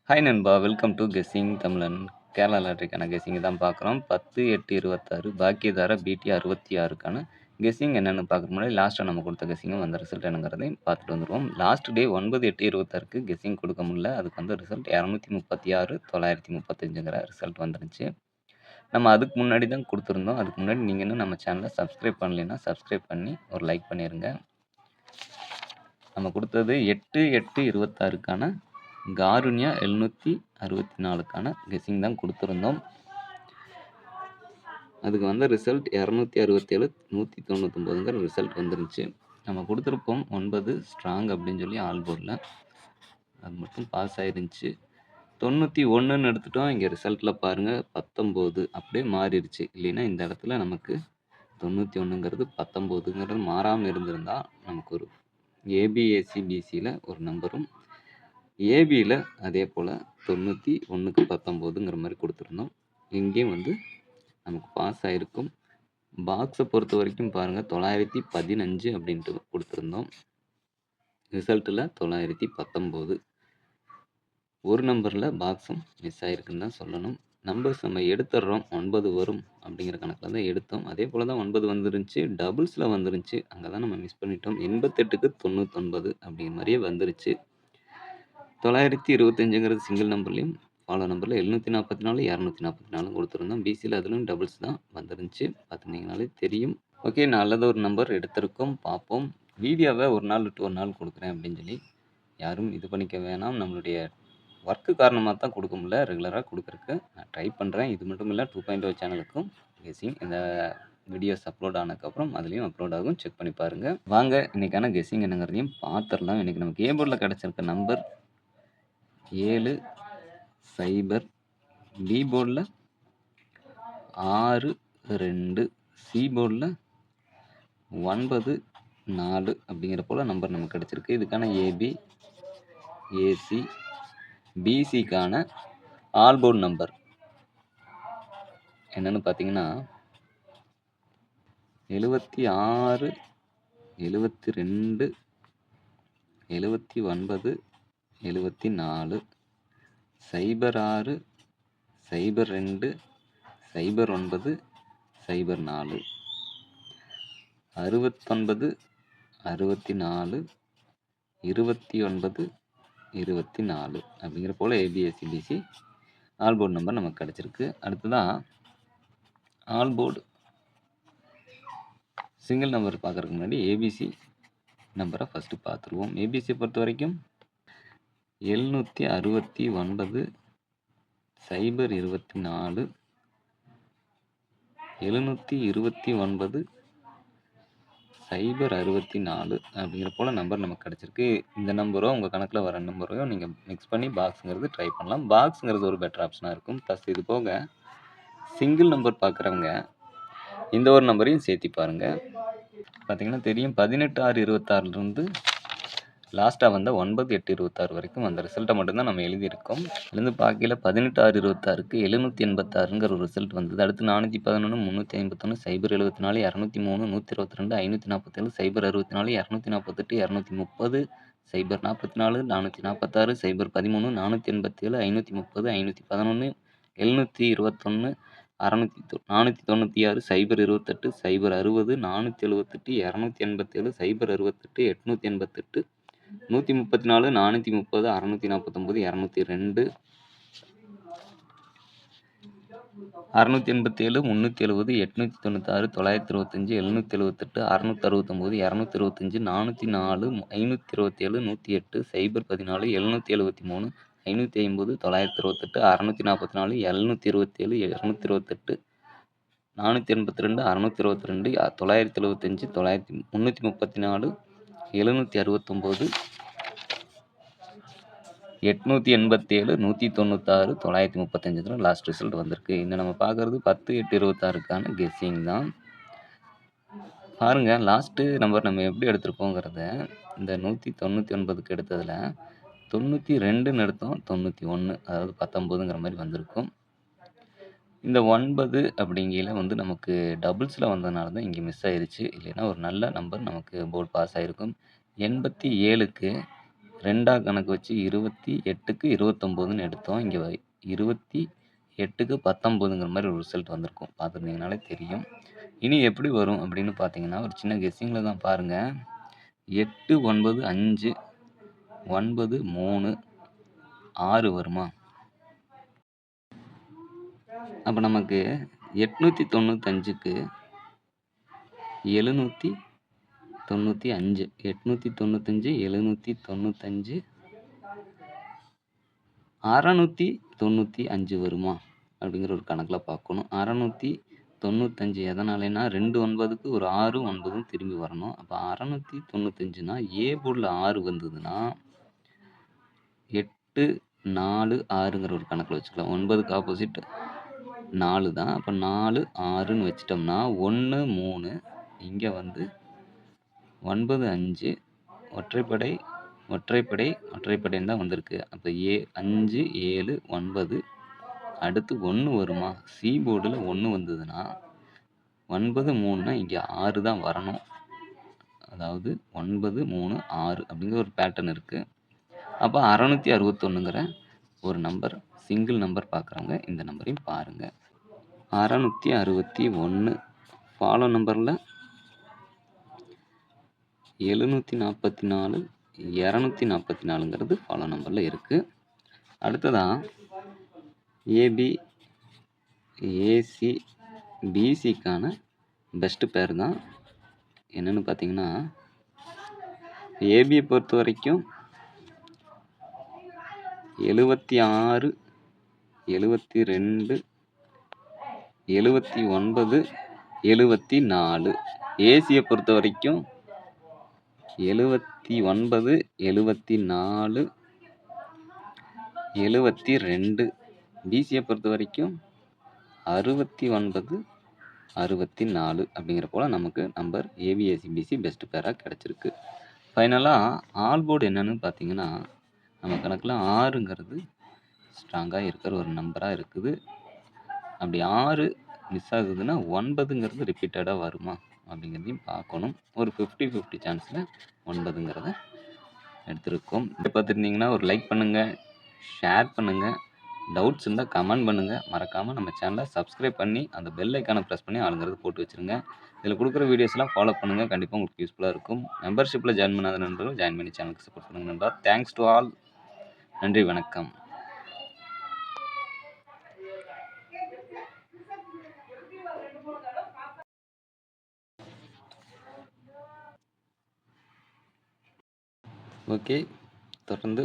Hi நண்பா! Welcome to guessing தமிழன். Kerala லாட்டரிக்கான guessing தான் பார்க்குறோம். 10, 8, 26 பாக்கியதார பிடி 66க்கான கெஸ்ஸிங் என்னென்னு பார்க்குறதுக்கு முன்னாடி லாஸ்ட்டா நம்ம கொடுத்த கெஸ்ஸிங்கும் அந்த ரிசல்ட் என்னங்கிறதையும் பார்த்துட்டு வந்துருவோம். லாஸ்ட் டே 9, 8, 26க்கு கெஸ்ஸிங் கொடுக்க முடியல. அதுக்கு வந்து ரிசல்ட் 236, 935ங்கிற ரிசல்ட் வந்துருந்துச்சு. நம்ம அதுக்கு முன்னாடி தான் கொடுத்துருந்தோம். அதுக்கு முன்னாடி நீங்க இன்னும் நம்ம சேனலை சப்ஸ்கிரைப் பண்ணலைன்னா, சப்ஸ்கிரைப் பண்ணி ஒரு லைக் பண்ணிருங்க. நம்ம கொடுத்தது 8, 8, 26க்கான காருண்யா 764க்கான கெஸ்ஸிங் தான் கொடுத்துருந்தோம். அதுக்கு வந்த ரிசல்ட் 267, 199ங்கிற ரிசல்ட் வந்துருந்துச்சு. நம்ம கொடுத்துருப்போம் 9 ஸ்ட்ராங் அப்படின்னு சொல்லி ஆல் போர்டில். அது மட்டும் பாஸ் ஆயிருந்துச்சு. 91ன்னு எடுத்துட்டோம். இங்கே ரிசல்ட்டில் பாருங்கள் 19 அப்படியே மாறிடுச்சு. இல்லைன்னா இந்த இடத்துல நமக்கு 91ங்கிறது 19ங்கிறது மாறாமல் இருந்திருந்தால் நமக்கு ஒரு ஏபிஏசி பிசியில் ஒரு நம்பரும் ஏபியில் அதே போல் 91க்கு 19ங்கிற மாதிரி கொடுத்துருந்தோம். இங்கேயும் வந்து நமக்கு பாஸ் ஆகிருக்கும். பாக்ஸை பொறுத்த வரைக்கும் பாருங்கள் 915 அப்படின்ட்டு கொடுத்துருந்தோம். ரிசல்ட்டில் 919 ஒரு நம்பரில் பாக்ஸும் மிஸ் ஆகிருக்குன்னு தான் சொல்லணும். நம்பர்ஸ் நம்ம எடுத்துடுறோம். 9 வரும் அப்படிங்கிற கணக்கில் தான் எடுத்தோம். அதே போல் தான் 9 வந்துருந்துச்சு. டபுள்ஸில் வந்துருந்துச்சு. அங்கே தான் நம்ம மிஸ் பண்ணிட்டோம். 88க்கு 99 அப்படிங்கிற மாதிரியே வந்துருச்சு. 925ங்கிறது சிங்கிள் நம்பர்லையும் ஃபாலோ நம்பரில் 744, 244 கொடுத்துருந்தோம். பிசியில் அதுலையும் டபுள்ஸ் தான் வந்துருந்துச்சு. பார்த்துருந்தீங்கனாலே தெரியும். ஓகே, நல்லது ஒரு நம்பர் எடுத்திருக்கோம். பார்ப்போம். வீடியோவை ஒரு நாள் விட்டு ஒரு நாள் கொடுக்குறேன் அப்படின்னு சொல்லி யாரும் இது பண்ணிக்க வேணாம். நம்மளுடைய ஒர்க்கு காரணமாக தான் கொடுக்க முடியல. ரெகுலராக கொடுக்குறக்கு நான் ட்ரை பண்ணுறேன். இது மட்டும் இல்லை 2.0 சேனலுக்கும் கெஸ்ஸிங் இந்த வீடியோஸ் அப்லோட் ஆனதுக்கப்புறம் அதுலேயும் அப்லோட் ஆகும். செக் பண்ணி பாருங்கள். வாங்க இன்றைக்கான கெஸ்ஸிங் என்னங்கிறதையும் பார்த்துடலாம். இன்றைக்கி நமக்கு ஏ போர்டில் கிடச்சிருக்க நம்பர் 7, 0. பி போர்டில் 6, 2. சி போர்டில் 9, 4 அப்படிங்கிற போல் நம்பர் நமக்கு கிடச்சிருக்கு. இதுக்கான ஏபி, ஏசி, பிசிக்கான ஆல் போர்டு நம்பர் என்னன்னு பார்த்தீங்கன்னா 76, 72, 79, 74, 06, 02, 09, 04, 69, 64, 29, 24 அப்படிங்கிற போல் ஏபிஎஸ்சிபிசி ஆல் போர்டு நம்பர் நமக்கு கிடச்சிருக்கு. அடுத்ததான் ஆல் போர்டு சிங்கிள் நம்பர் பார்க்குறதுக்கு முன்னாடி ஏபிசி நம்பரை ஃபஸ்ட்டு பார்த்துருவோம். ஏபிசியை பொறுத்த வரைக்கும் 769, 024, 729, 064 அப்படிங்கிற போல் நம்பர் நமக்கு கிடச்சிருக்கு. இந்த நம்பரோ உங்கள் கணக்கில் வர நம்பரையோ நீங்கள் மிக்ஸ் பண்ணி பாக்ஸுங்கிறது ட்ரை பண்ணலாம். பாக்ஸுங்கிறது ஒரு பெட்டர் ஆப்ஷனாக இருக்கும். ப்ளஸ் இது போக சிங்கிள் நம்பர் பார்க்குறவங்க இந்த ஒரு நம்பரையும் சேர்த்தி பாருங்கள். பார்த்தீங்கன்னா தெரியும் 18, 6, 26லேருந்து லாஸ்ட்டாக வந்த 9, 8, 26 வரைக்கும் அந்த ரிசல்ட்டை மட்டும்தான் நம்ம எழுதியிருக்கோம். இதுலேருந்து பார்க்கையில் 18, 6, 26க்கு 786ங்கிற ஒரு ரிசல்ட் வந்தது. அடுத்து 411, 351, 074, 203, 122, 547, 064, 248, 230, 044, 446, 013, 487, 530, 511, 721, 496, 028, 060, 478, 287, 068, 888, 134, 430, 649, 202, 687, 370, 896, 925, 778, 669, 265, 404, 527, 108, 014, 773, 550, 968, 648, 727, 228, 482, 622, 975, 334, 789, 887, 196, 935 லாஸ்ட் ரிசல்ட் வந்திருக்கு. இன்னும் நம்ம பார்க்குறது 10, 8, 26க்கான கெஸ்ஸிங் தான். பாருங்கள் லாஸ்ட்டு நம்பர் நம்ம எப்படி எடுத்திருப்போங்கிறத இந்த 199க்கு எடுத்ததில் 92ன்னு எடுத்தோம், 91 அதாவது 19ங்கிற மாதிரி வந்திருக்கும். இந்த 9 அப்படிங்கையில் வந்து நமக்கு டபுள்ஸில் வந்ததுனால தான் இங்கே மிஸ் ஆயிடுச்சு. இல்லைன்னா ஒரு நல்ல நம்பர் நமக்கு போர்டு பாஸ் ஆகிருக்கும். 87க்கு 2ஆ கணக்கு வச்சு 28க்கு 29ன்னு எடுத்தோம். இங்க 28க்கு 19ங்கிற மாரி ஒரு ரிசல்ட் வந்திருக்கும். பார்த்துருந்தீங்கனாலே தெரியும். இனி எப்படி வரும் அப்படின்னு பார்த்தீங்கன்னா, ஒரு சின்ன கெஸ்ஸிங்கில தான் பாருங்க. 8, 9, 5, 9, 3, 6 வருமா? அப்ப நமக்கு 895க்கு 795 895 795 695 வருமா? அப்படிங்கிற ஒரு கணக்குல பார்க்கணும். 695 எதனாலன்னா 2 9க்கு ஒரு 6 9ம் திரும்பி வரணும். அப்ப 695னா ஏ போர்டுல 6 வந்ததுன்னா 8 4 6ங்கிற ஒரு கணக்குல வச்சுக்கலாம். 9க்கு ஆப்போசிட் 4 தான். அப்ப 4 6ன்னு வச்சுட்டோம்னா 1 3 இங்க வந்து 9 5 ஒற்றைப்படை ஒற்றைப்படை ஒற்றைப்படைன்னு தான் வந்திருக்கு. அப்ப 5 7 9 அடுத்து 1 வருமா? சி போர்டுல 1 வந்ததுன்னா 9 3னா இங்க 6 தான் வரணும். அதாவது 9 3 6 அப்படிங்கிற ஒரு பேட்டர்ன் இருக்கு. அப்ப 661ங்கிற ஒரு நம்பர் சிங்கிள் நம்பர் பார்க்குறாங்க. இந்த நம்பரையும் பாருங்க. 661 ஃபாலோ நம்பர்ல 744 244ங்கிறது ஃபாலோ நம்பர்ல இருக்கு. அடுத்ததா ஏபி ஏசி பிசிக்கான பெஸ்ட் பேர் தான் என்னன்னு பார்த்தீங்கன்னா, ஏபியை பொறுத்த வரைக்கும் 76 72 79 74 ஏசியை பொறுத்த வரைக்கும் 79 74 72 பிசியை பொறுத்த வரைக்கும் 69 64 அப்படிங்கிற போல நமக்கு நம்பர் ஏபிஎஸ்சிபிசி பெஸ்ட் பேராக கிடச்சிருக்கு. ஃபைனலாக ஆல் போர்டு என்னன்னு பார்த்தீங்கன்னா, நம்ம கணக்கில் 6ங்கிறது ஸ்ட்ராங்காக இருக்கிற ஒரு நம்பராக இருக்குது. அப்படி 6 மிஸ் ஆகுதுன்னா 9ங்கிறது ரிப்பீட்டடாக வருமா அப்படிங்கிறதையும் பார்க்கணும். ஒரு 50-50 சான்ஸில் 9ங்கிறத எடுத்திருக்கோம். இதை பார்த்துருந்தீங்கன்னா ஒரு லைக் பண்ணுங்கள், ஷேர் பண்ணுங்கள், டவுட்ஸ் இருந்தால் கமெண்ட் பண்ணுங்கள். மறக்காமல் நம்ம சேனலை சப்ஸ்கிரைப் பண்ணி அந்த பெல் ஐக்கானை ப்ரெஸ் பண்ணி ஆளுங்கிறது போட்டு வச்சுருங்க. இதில் கொடுக்குற வீடியோஸ்லாம் ஃபாலோ பண்ணுங்கள். கண்டிப்பாக உங்களுக்கு யூஸ்ஃபுல்லாக இருக்கும். மெம்பர்ஷிப்பில் ஜாயின் பண்ணாத நண்பர்கள் ஜாயின் பண்ணி சேனலுக்கு சப்போர்ட் பண்ணுங்கள் நண்பா. Thanks to all. நன்றி, வணக்கம். ஓகே, தொடர்ந்து